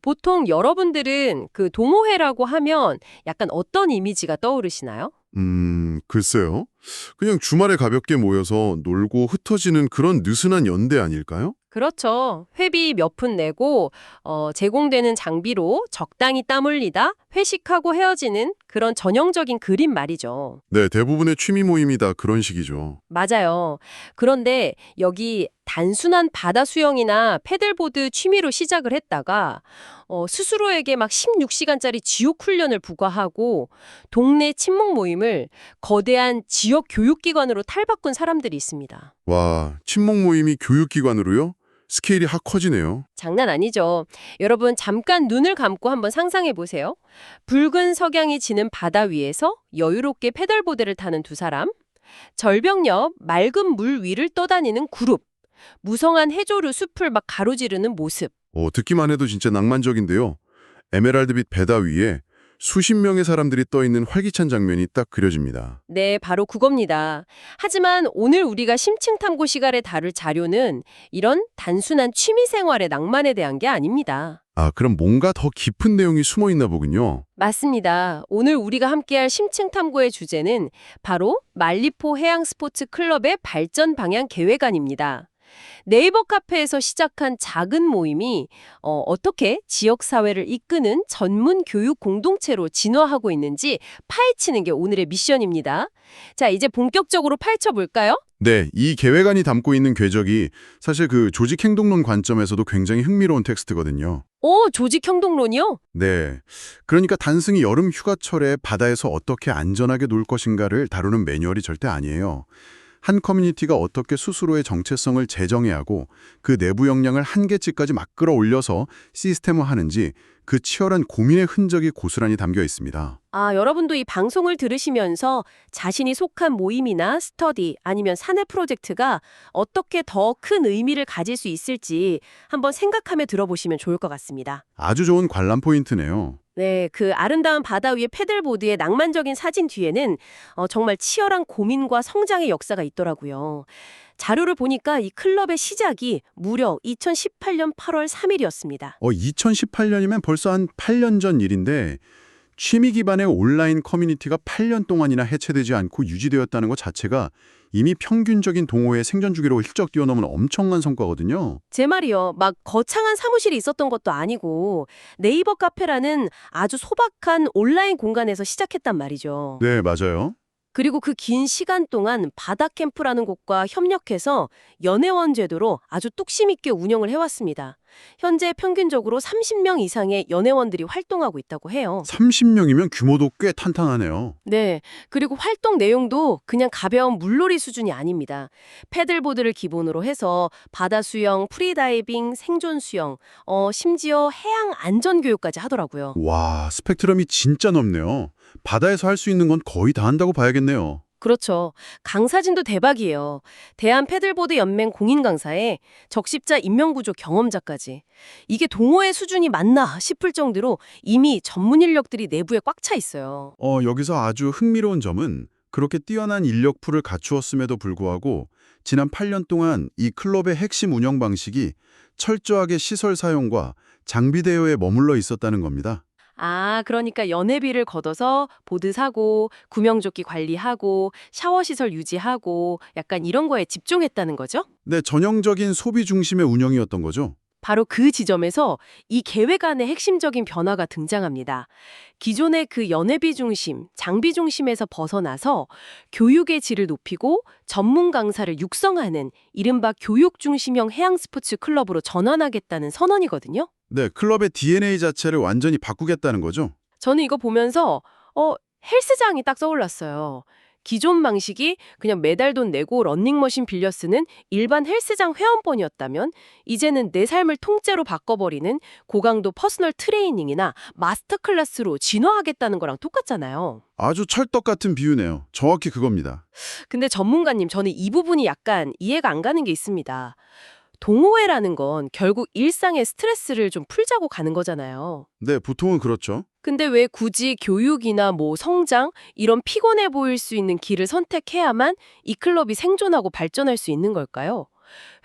보통 여러분들은 그 동호회라고 하면 약간 어떤 이미지가 떠오르시나요? 글쎄요. 그냥 주말에 가볍게 모여서 놀고 흩어지는 그런 느슨한 연대 아닐까요? 그렇죠. 회비 몇 푼 내고 제공되는 장비로 적당히 땀 흘리다 회식하고 헤어지는 그런 전형적인 그림 말이죠. 네, 대부분의 취미 모임이 다 그런 식이죠. 맞아요. 그런데 여기 단순한 바다 수영이나 패들보드 취미로 시작을 했다가 스스로에게 막 16시간짜리 지옥 훈련을 부과하고 동네 친목 모임을 거대한 지역 교육기관으로 탈바꾼 사람들이 있습니다. 와, 친목 모임이 교육기관으로요? 스케일이 확 커지네요. 장난 아니죠. 여러분 잠깐 눈을 감고 한번 상상해 보세요. 붉은 석양이 지는 바다 위에서 여유롭게 페달보드를 타는 두 사람, 절벽 옆 맑은 물 위를 떠다니는 그룹, 무성한 해조류 숲을 막 가로지르는 모습. 듣기만 해도 진짜 낭만적인데요. 에메랄드빛 배다 위에 수십 명의 사람들이 떠 있는 활기찬 장면이 딱 그려집니다. 네, 바로 그겁니다. 하지만 오늘 우리가 심층 탐구 시간에 다룰 자료는 이런 단순한 취미 생활의 낭만에 대한 게 아닙니다. 아, 그럼 뭔가 더 깊은 내용이 숨어 있나 보군요. 맞습니다. 오늘 우리가 함께할 심층 탐구의 주제는 바로 말리포 해양 스포츠 클럽의 발전 방향 계획안입니다. 네이버 카페에서 시작한 작은 모임이 어떻게 지역사회를 이끄는 전문 교육 공동체로 진화하고 있는지 파헤치는 게 오늘의 미션입니다. 자, 이제 본격적으로 파헤쳐볼까요? 네, 이 계획안이 담고 있는 궤적이 사실 그 조직행동론 관점에서도 굉장히 흥미로운 텍스트거든요. 조직형동론이요? 네, 그러니까 단순히 여름 휴가철에 바다에서 어떻게 안전하게 놀 것인가를 다루는 매뉴얼이 절대 아니에요. 한 커뮤니티가 어떻게 스스로의 정체성을 재정해야 하고 그 내부 역량을 한계치까지 막 끌어올려서 시스템화하는지 그 치열한 고민의 흔적이 고스란히 담겨 있습니다. 아, 여러분도 이 방송을 들으시면서 자신이 속한 모임이나 스터디 아니면 사내 프로젝트가 어떻게 더 큰 의미를 가질 수 있을지 한번 생각하며 들어보시면 좋을 것 같습니다. 아주 좋은 관람 포인트네요. 네, 그 아름다운 바다 위의 패들보드의 낭만적인 사진 뒤에는 정말 치열한 고민과 성장의 역사가 있더라고요. 자료를 보니까 이 클럽의 시작이 무려 2018년 8월 3일이었습니다. 2018년이면 벌써 한 8년 전 일인데 취미 기반의 온라인 커뮤니티가 8년 동안이나 해체되지 않고 유지되었다는 것 자체가 이미 평균적인 동호회 생존 주기로 훌쩍 뛰어넘은 엄청난 성과거든요. 제 말이요. 막 거창한 사무실이 있었던 것도 아니고 네이버 카페라는 아주 소박한 온라인 공간에서 시작했단 말이죠. 네, 맞아요. 그리고 그 긴 시간 동안 바다 캠프라는 곳과 협력해서 연회원 제도로 아주 뚝심 있게 운영을 해왔습니다. 현재 평균적으로 30명 이상의 연회원들이 활동하고 있다고 해요. 30명이면 규모도 꽤 탄탄하네요. 네. 그리고 활동 내용도 그냥 가벼운 물놀이 수준이 아닙니다. 패들보드를 기본으로 해서 바다 수영, 프리다이빙, 생존 수영, 심지어 해양 안전 교육까지 하더라고요. 와, 스펙트럼이 진짜 넓네요. 바다에서 할 수 있는 건 거의 다 한다고 봐야겠네요. 그렇죠. 강사진도 대박이에요. 대한 패들보드 연맹 공인 강사에 적십자 인명구조 경험자까지. 이게 동호회 수준이 맞나 싶을 정도로 이미 전문 인력들이 내부에 꽉 차 있어요. 여기서 아주 흥미로운 점은 그렇게 뛰어난 인력 풀을 갖추었음에도 불구하고 지난 8년 동안 이 클럽의 핵심 운영 방식이 철저하게 시설 사용과 장비 대여에 머물러 있었다는 겁니다. 아, 그러니까 연회비를 걷어서 보드 사고, 구명조끼 관리하고, 샤워시설 유지하고, 약간 이런 거에 집중했다는 거죠? 네, 전형적인 소비 중심의 운영이었던 거죠. 바로 그 지점에서 이 계획 안의 핵심적인 변화가 등장합니다. 기존의 그 연회비 중심, 장비 중심에서 벗어나서 교육의 질을 높이고 전문 강사를 육성하는 이른바 교육 중심형 해양 스포츠 클럽으로 전환하겠다는 선언이거든요. 네, 클럽의 DNA 자체를 완전히 바꾸겠다는 거죠. 저는 이거 보면서 헬스장이 딱 떠올랐어요. 기존 방식이 그냥 매달 돈 내고 러닝머신 빌려 쓰는 일반 헬스장 회원권이었다면 이제는 내 삶을 통째로 바꿔버리는 고강도 퍼스널 트레이닝이나 마스터 클래스로 진화하겠다는 거랑 똑같잖아요. 아주 찰떡 같은 비유네요. 정확히 그겁니다. 근데 전문가님, 저는 이 부분이 약간 이해가 안 가는 게 있습니다. 동호회라는 건 결국 일상의 스트레스를 좀 풀자고 가는 거잖아요. 네, 보통은 그렇죠. 근데 왜 굳이 교육이나 뭐 성장 이런 피곤해 보일 수 있는 길을 선택해야만 이 클럽이 생존하고 발전할 수 있는 걸까요?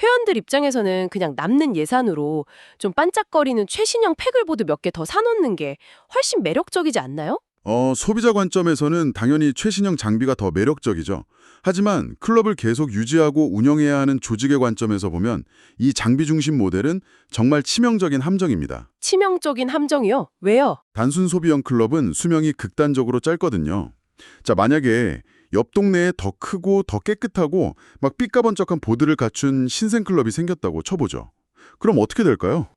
회원들 입장에서는 그냥 남는 예산으로 좀 반짝거리는 최신형 패들보드 몇 개 더 사놓는 게 훨씬 매력적이지 않나요? 소비자 관점에서는 당연히 최신형 장비가 더 매력적이죠. 하지만 클럽을 계속 유지하고 운영해야 하는 조직의 관점에서 보면 이 장비 중심 모델은 정말 치명적인 함정입니다. 치명적인 함정이요? 왜요? 단순 소비형 클럽은 수명이 극단적으로 짧거든요. 자, 만약에 옆 동네에 더 크고 더 깨끗하고 막 삐까번쩍한 보드를 갖춘 신생 클럽이 생겼다고 쳐보죠. 그럼 어떻게 될까요?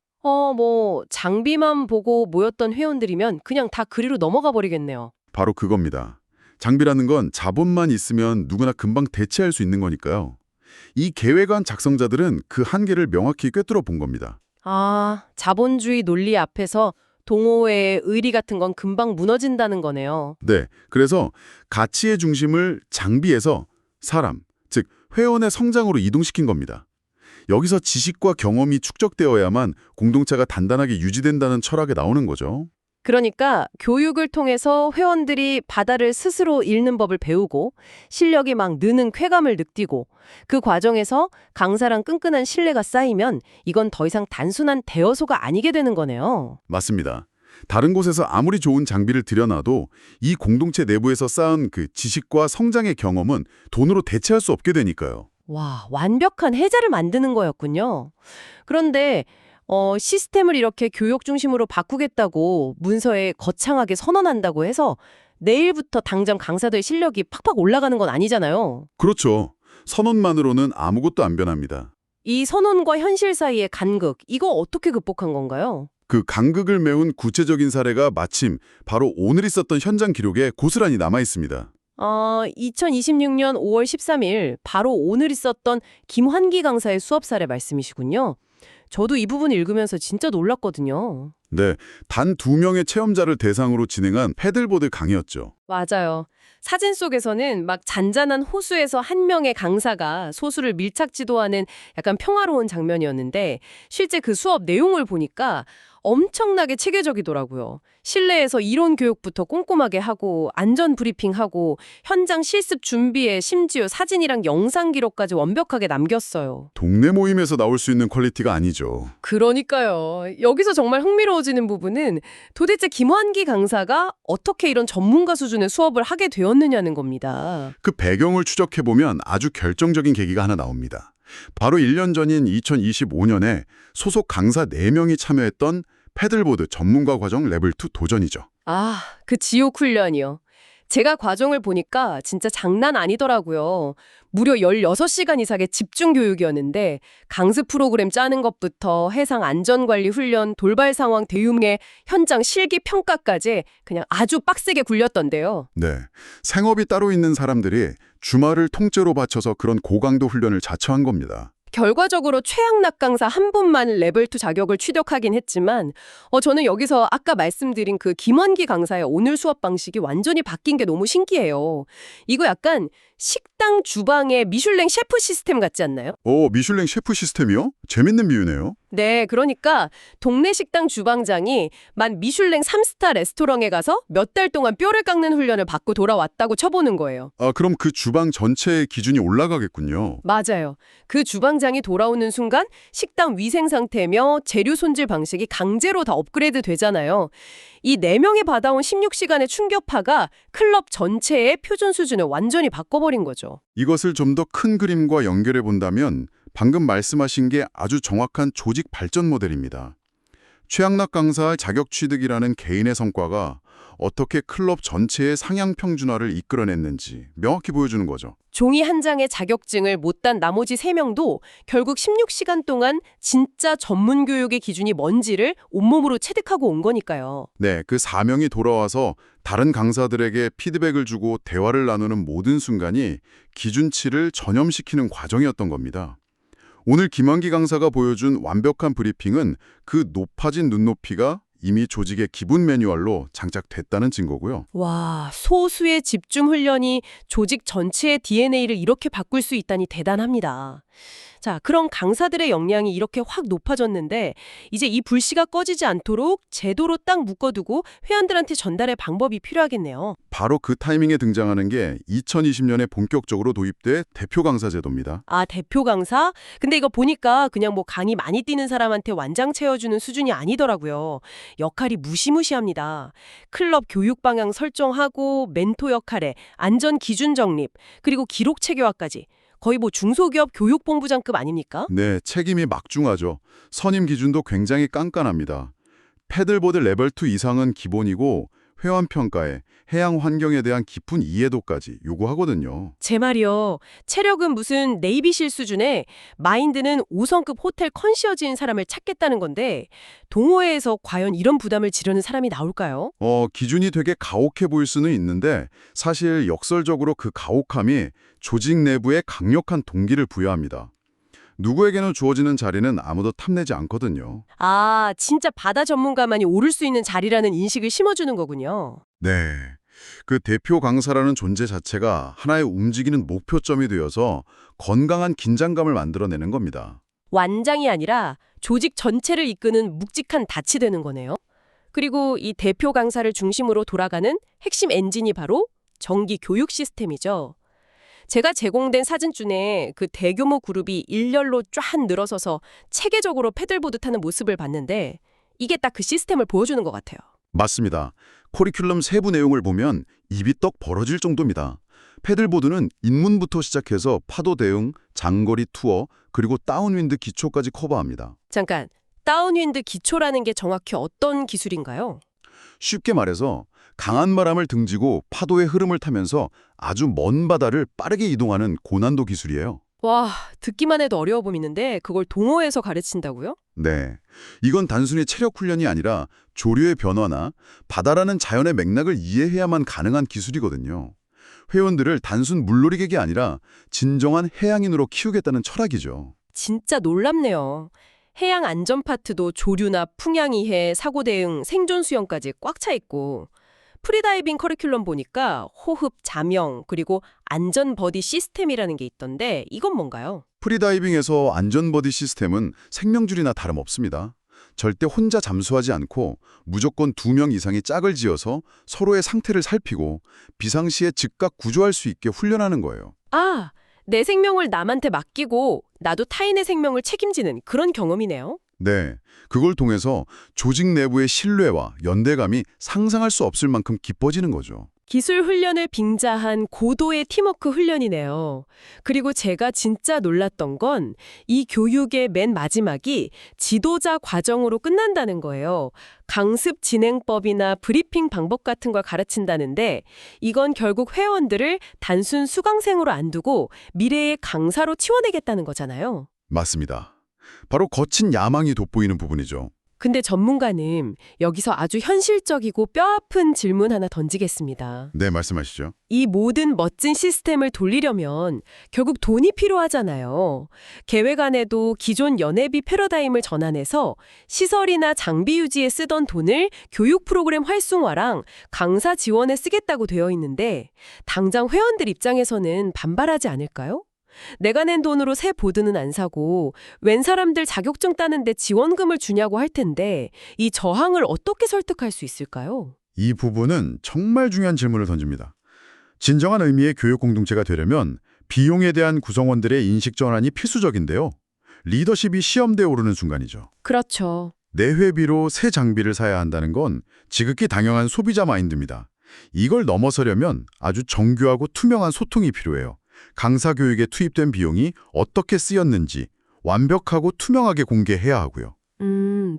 장비만 보고 모였던 회원들이면 그냥 다 그리로 넘어가 버리겠네요. 바로 그겁니다. 장비라는 건 자본만 있으면 누구나 금방 대체할 수 있는 거니까요. 이 계획안 작성자들은 그 한계를 명확히 꿰뚫어 본 겁니다. 자본주의 논리 앞에서 동호회의 의리 같은 건 금방 무너진다는 거네요. 네, 그래서 가치의 중심을 장비에서 사람, 즉 회원의 성장으로 이동시킨 겁니다. 여기서 지식과 경험이 축적되어야만 공동체가 단단하게 유지된다는 철학에 나오는 거죠. 그러니까 교육을 통해서 회원들이 바다를 스스로 읽는 법을 배우고 실력이 막 느는 쾌감을 느끼고 그 과정에서 강사랑 끈끈한 신뢰가 쌓이면 이건 더 이상 단순한 대여소가 아니게 되는 거네요. 맞습니다. 다른 곳에서 아무리 좋은 장비를 들여놔도 이 공동체 내부에서 쌓은 그 지식과 성장의 경험은 돈으로 대체할 수 없게 되니까요. 와, 완벽한 해자를 만드는 거였군요. 그런데 시스템을 이렇게 교육 중심으로 바꾸겠다고 문서에 거창하게 선언한다고 해서 내일부터 당장 강사들 실력이 팍팍 올라가는 건 아니잖아요. 그렇죠. 선언만으로는 아무것도 안 변합니다. 이 선언과 현실 사이의 간극, 이거 어떻게 극복한 건가요? 그 간극을 메운 구체적인 사례가 마침 바로 오늘 있었던 현장 기록에 고스란히 남아 있습니다. 2026년 5월 13일 바로 오늘 있었던 김환기 강사의 수업 사례 말씀이시군요. 저도 이 부분 읽으면서 진짜 놀랐거든요. 네, 단 2명의 체험자를 대상으로 진행한 패들보드 강의였죠. 맞아요. 사진 속에서는 막 잔잔한 호수에서 한 명의 강사가 소수를 밀착 지도하는 약간 평화로운 장면이었는데 실제 그 수업 내용을 보니까 엄청나게 체계적이더라고요. 실내에서 이론 교육부터 꼼꼼하게 하고 안전 브리핑하고 현장 실습 준비에 심지어 사진이랑 영상 기록까지 완벽하게 남겼어요. 동네 모임에서 나올 수 있는 퀄리티가 아니죠. 그러니까요. 여기서 정말 흥미로워지는 부분은 도대체 김환기 강사가 어떻게 이런 전문가 수준의 수업을 하게 되었느냐는 겁니다. 그 배경을 추적해보면 아주 결정적인 계기가 하나 나옵니다. 바로 1년 전인 2025년에 소속 강사 4명이 참여했던 패들보드 전문가 과정 레벨 2 도전이죠. 그 지옥 훈련이요. 제가 과정을 보니까 진짜 장난 아니더라고요. 무려 16시간 이상의 집중 교육이었는데 강습 프로그램 짜는 것부터 해상 안전관리 훈련, 돌발 상황 대응에 현장 실기 평가까지 그냥 아주 빡세게 굴렸던데요. 네, 생업이 따로 있는 사람들이 주말을 통째로 바쳐서 그런 고강도 훈련을 자처한 겁니다. 결과적으로 최양락 강사 한 분만 레벨2 자격을 취득하긴 했지만 저는 여기서 아까 말씀드린 그 김환기 강사의 오늘 수업 방식이 완전히 바뀐 게 너무 신기해요. 이거 약간 식당 주방의 미슐랭 셰프 시스템 같지 않나요? 미슐랭 셰프 시스템이요? 재밌는 비유네요. 네, 그러니까 동네 식당 주방장이 만 미슐랭 3스타 레스토랑에 가서 몇 달 동안 뼈를 깎는 훈련을 받고 돌아왔다고 쳐보는 거예요. 그럼 그 주방 전체의 기준이 올라가겠군요. 맞아요. 그 주방장이 돌아오는 순간 식당 위생 상태며 재료 손질 방식이 강제로 다 업그레이드 되잖아요. 이 4명이 받아온 16시간의 충격파가 클럽 전체의 표준 수준을 완전히 바꿔버린 거죠. 이것을 좀 더 큰 그림과 연결해 본다면 방금 말씀하신 게 아주 정확한 조직 발전 모델입니다. 최양락 강사의 자격 취득이라는 개인의 성과가 어떻게 클럽 전체의 상향 평준화를 이끌어냈는지 명확히 보여주는 거죠. 종이 한 장의 자격증을 못 딴 나머지 3명도 결국 16시간 동안 진짜 전문 교육의 기준이 뭔지를 온몸으로 체득하고 온 거니까요. 네, 그 4명이 돌아와서 다른 강사들에게 피드백을 주고 대화를 나누는 모든 순간이 기준치를 전염시키는 과정이었던 겁니다. 오늘 김환기 강사가 보여준 완벽한 브리핑은 그 높아진 눈높이가 이미 조직의 기본 매뉴얼로 장착됐다는 증거고요. 와, 소수의 집중 훈련이 조직 전체의 DNA를 이렇게 바꿀 수 있다니 대단합니다. 자, 그런 강사들의 역량이 이렇게 확 높아졌는데 이제 이 불씨가 꺼지지 않도록 제도로 딱 묶어두고 회원들한테 전달할 방법이 필요하겠네요. 바로 그 타이밍에 등장하는 게 2020년에 본격적으로 도입돼 대표 강사 제도입니다. 아, 대표 강사? 근데 이거 보니까 그냥 뭐 강의 많이 뛰는 사람한테 완장 채워주는 수준이 아니더라고요. 역할이 무시무시합니다. 클럽 교육 방향 설정하고 멘토 역할에 안전 기준 정립, 그리고 기록 체계화까지. 거의 뭐 중소기업 교육본부장급 아닙니까? 네, 책임이 막중하죠. 선임 기준도 굉장히 깐깐합니다. 패들보드 레벨 2 이상은 기본이고 회원 평가에 해양 환경에 대한 깊은 이해도까지 요구하거든요. 제 말이요. 체력은 무슨 네이비실 수준에 마인드는 5성급 호텔 컨시어지인 사람을 찾겠다는 건데 동호회에서 과연 이런 부담을 지르는 사람이 나올까요? 기준이 되게 가혹해 보일 수는 있는데 사실 역설적으로 그 가혹함이 조직 내부에 강력한 동기를 부여합니다. 누구에게는 주어지는 자리는 아무도 탐내지 않거든요. 아, 진짜 바다 전문가만이 오를 수 있는 자리라는 인식을 심어주는 거군요. 네. 그 대표 강사라는 존재 자체가 하나의 움직이는 목표점이 되어서 건강한 긴장감을 만들어내는 겁니다. 완장이 아니라 조직 전체를 이끄는 묵직한 닻이 되는 거네요. 그리고 이 대표 강사를 중심으로 돌아가는 핵심 엔진이 바로 정기 교육 시스템이죠. 제가 제공된 사진 중에 그 대규모 그룹이 일렬로 쫙 늘어서서 체계적으로 패들보드 타는 모습을 봤는데 이게 딱 그 시스템을 보여주는 것 같아요. 맞습니다. 커리큘럼 세부 내용을 보면 입이 떡 벌어질 정도입니다. 패들보드는 입문부터 시작해서 파도 대응, 장거리 투어, 그리고 다운윈드 기초까지 커버합니다. 잠깐, 다운윈드 기초라는 게 정확히 어떤 기술인가요? 쉽게 말해서 강한 바람을 등지고 파도의 흐름을 타면서 아주 먼 바다를 빠르게 이동하는 고난도 기술이에요. 와, 듣기만 해도 어려워 보이는데 그걸 동호회에서 가르친다고요? 네. 이건 단순히 체력 훈련이 아니라 조류의 변화나 바다라는 자연의 맥락을 이해해야만 가능한 기술이거든요. 회원들을 단순 물놀이객이 아니라 진정한 해양인으로 키우겠다는 철학이죠. 진짜 놀랍네요. 해양 안전 파트도 조류나 풍향 이해, 사고 대응, 생존 수영까지 꽉 차 있고 프리다이빙 커리큘럼 보니까 호흡, 자명, 그리고 안전 버디 시스템이라는 게 있던데 이건 뭔가요? 프리다이빙에서 안전버디 시스템은 생명줄이나 다름없습니다. 절대 혼자 잠수하지 않고 무조건 2명 이상이 짝을 지어서 서로의 상태를 살피고 비상시에 즉각 구조할 수 있게 훈련하는 거예요. 아, 내 생명을 남한테 맡기고 나도 타인의 생명을 책임지는 그런 경험이네요. 네, 그걸 통해서 조직 내부의 신뢰와 연대감이 상상할 수 없을 만큼 깊어지는 거죠. 기술 훈련을 빙자한 고도의 팀워크 훈련이네요. 그리고 제가 진짜 놀랐던 건 이 교육의 맨 마지막이 지도자 과정으로 끝난다는 거예요. 강습 진행법이나 브리핑 방법 같은 걸 가르친다는데 이건 결국 회원들을 단순 수강생으로 안 두고 미래의 강사로 치워내겠다는 거잖아요. 맞습니다. 바로 거친 야망이 돋보이는 부분이죠. 근데 전문가님, 여기서 아주 현실적이고 뼈아픈 질문 하나 던지겠습니다. 네, 말씀하시죠. 이 모든 멋진 시스템을 돌리려면 결국 돈이 필요하잖아요. 계획 안에도 기존 연회비 패러다임을 전환해서 시설이나 장비 유지에 쓰던 돈을 교육 프로그램 활성화랑 강사 지원에 쓰겠다고 되어 있는데 당장 회원들 입장에서는 반발하지 않을까요? 내가 낸 돈으로 새 보드는 안 사고 웬 사람들 자격증 따는데 지원금을 주냐고 할 텐데 이 저항을 어떻게 설득할 수 있을까요? 이 부분은 정말 중요한 질문을 던집니다. 진정한 의미의 교육 공동체가 되려면 비용에 대한 구성원들의 인식 전환이 필수적인데요. 리더십이 시험대에 오르는 순간이죠. 그렇죠. 내회비로 새 장비를 사야 한다는 건 지극히 당연한 소비자 마인드입니다. 이걸 넘어서려면 아주 정교하고 투명한 소통이 필요해요. 강사 교육에 투입된 비용이 어떻게 쓰였는지 완벽하고 투명하게 공개해야 하고요.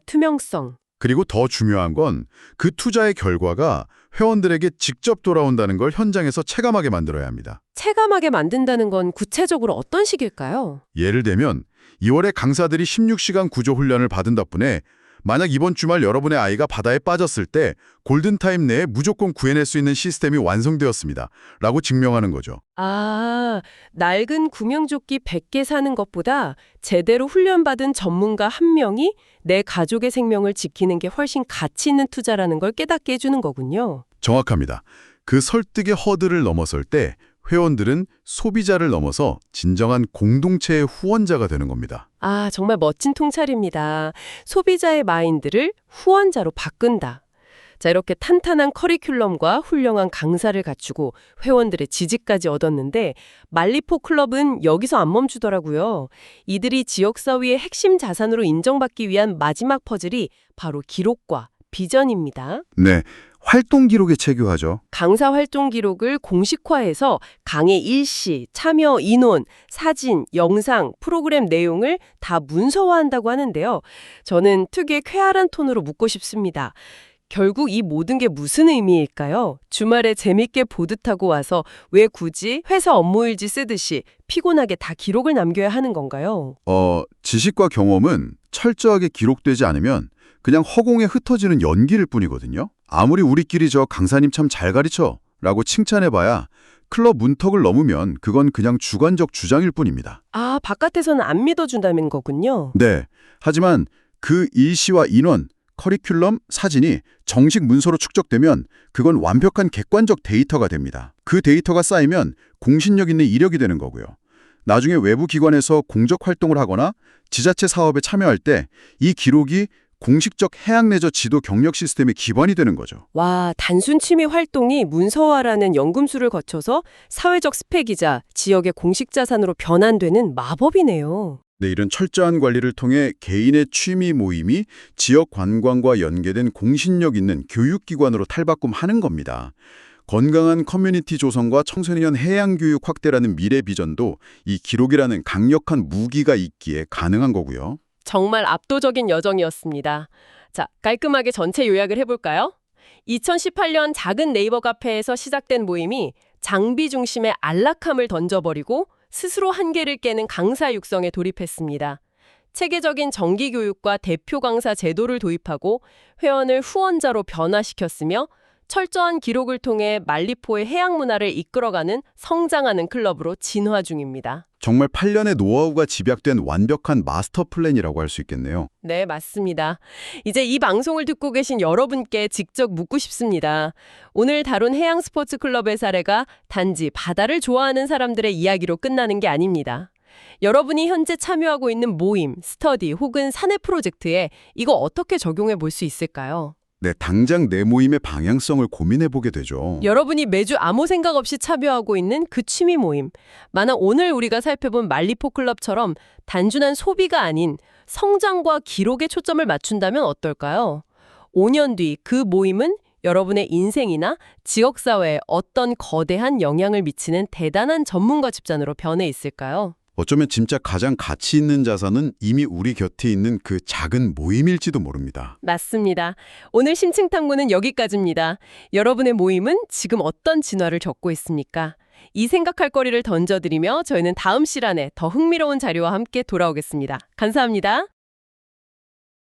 투명성. 그리고 더 중요한 건 그 투자의 결과가 회원들에게 직접 돌아온다는 걸 현장에서 체감하게 만들어야 합니다. 체감하게 만든다는 건 구체적으로 어떤 식일까요? 예를 들면 2월에 강사들이 16시간 구조 훈련을 받은 덕분에 만약 이번 주말 여러분의 아이가 바다에 빠졌을 때 골든타임 내에 무조건 구해낼 수 있는 시스템이 완성되었습니다. 라고 증명하는 거죠. 아, 낡은 구명조끼 100개 사는 것보다 제대로 훈련받은 전문가 한 명이 내 가족의 생명을 지키는 게 훨씬 가치 있는 투자라는 걸 깨닫게 해주는 거군요. 정확합니다. 그 설득의 허들을 넘어설 때 회원들은 소비자를 넘어서 진정한 공동체의 후원자가 되는 겁니다. 아, 정말 멋진 통찰입니다. 소비자의 마인드를 후원자로 바꾼다. 자, 이렇게 탄탄한 커리큘럼과 훌륭한 강사를 갖추고 회원들의 지지까지 얻었는데 말리포 클럽은 여기서 안 멈추더라고요. 이들이 지역사회의 핵심 자산으로 인정받기 위한 마지막 퍼즐이 바로 기록과 비전입니다. 네, 활동 기록에 체교하죠. 강사 활동 기록을 공식화해서 강의 일시, 참여 인원, 사진, 영상, 프로그램 내용을 다 문서화한다고 하는데요. 저는 특유의 쾌활한 톤으로 묻고 싶습니다. 결국 이 모든 게 무슨 의미일까요? 주말에 재밌게 보드 타고 와서 왜 굳이 회사 업무일지 쓰듯이 피곤하게 다 기록을 남겨야 하는 건가요? 지식과 경험은 철저하게 기록되지 않으면 그냥 허공에 흩어지는 연기일 뿐이거든요. 아무리 우리끼리 저 강사님 참 잘 가르쳐 라고 칭찬해봐야 클럽 문턱을 넘으면 그건 그냥 주관적 주장일 뿐입니다. 아, 바깥에서는 안 믿어준다는 거군요. 네, 하지만 그 일시와 인원, 커리큘럼, 사진이 정식 문서로 축적되면 그건 완벽한 객관적 데이터가 됩니다. 그 데이터가 쌓이면 공신력 있는 이력이 되는 거고요. 나중에 외부 기관에서 공적 활동을 하거나 지자체 사업에 참여할 때 이 기록이 공식적 해양 레저 지도 경력 시스템의 기반이 되는 거죠. 와, 단순 취미 활동이 문서화라는 연금술을 거쳐서 사회적 스펙이자 지역의 공식 자산으로 변환되는 마법이네요. 네, 이런 철저한 관리를 통해 개인의 취미 모임이 지역 관광과 연계된 공신력 있는 교육기관으로 탈바꿈하는 겁니다. 건강한 커뮤니티 조성과 청소년 해양교육 확대라는 미래 비전도 이 기록이라는 강력한 무기가 있기에 가능한 거고요. 정말 압도적인 여정이었습니다. 자, 깔끔하게 전체 요약을 해볼까요? 2018년 작은 네이버 카페에서 시작된 모임이 장비 중심의 안락함을 던져버리고 스스로 한계를 깨는 강사 육성에 돌입했습니다. 체계적인 정기 교육과 대표 강사 제도를 도입하고 회원을 후원자로 변화시켰으며 철저한 기록을 통해 말리포의 해양 문화를 이끌어가는 성장하는 클럽으로 진화 중입니다. 정말 8년의 노하우가 집약된 완벽한 마스터 플랜이라고 할 수 있겠네요. 네, 맞습니다. 이제 이 방송을 듣고 계신 여러분께 직접 묻고 싶습니다. 오늘 다룬 해양 스포츠 클럽의 사례가 단지 바다를 좋아하는 사람들의 이야기로 끝나는 게 아닙니다. 여러분이 현재 참여하고 있는 모임, 스터디 혹은 사내 프로젝트에 이거 어떻게 적용해 볼 수 있을까요? 네, 당장 내 모임의 방향성을 고민해보게 되죠. 여러분이 매주 아무 생각 없이 참여하고 있는 그 취미 모임. 만약 오늘 우리가 살펴본 말리포 클럽처럼 단순한 소비가 아닌 성장과 기록에 초점을 맞춘다면 어떨까요? 5년 뒤 그 모임은 여러분의 인생이나 지역사회에 어떤 거대한 영향을 미치는 대단한 전문가 집단으로 변해 있을까요? 어쩌면 진짜 가장 가치 있는 자산은 이미 우리 곁에 있는 그 작은 모임일지도 모릅니다. 맞습니다. 오늘 심층탐구는 여기까지입니다. 여러분의 모임은 지금 어떤 진화를 겪고 있습니까? 이 생각할 거리를 던져드리며 저희는 다음 시간에 더 흥미로운 자료와 함께 돌아오겠습니다. 감사합니다.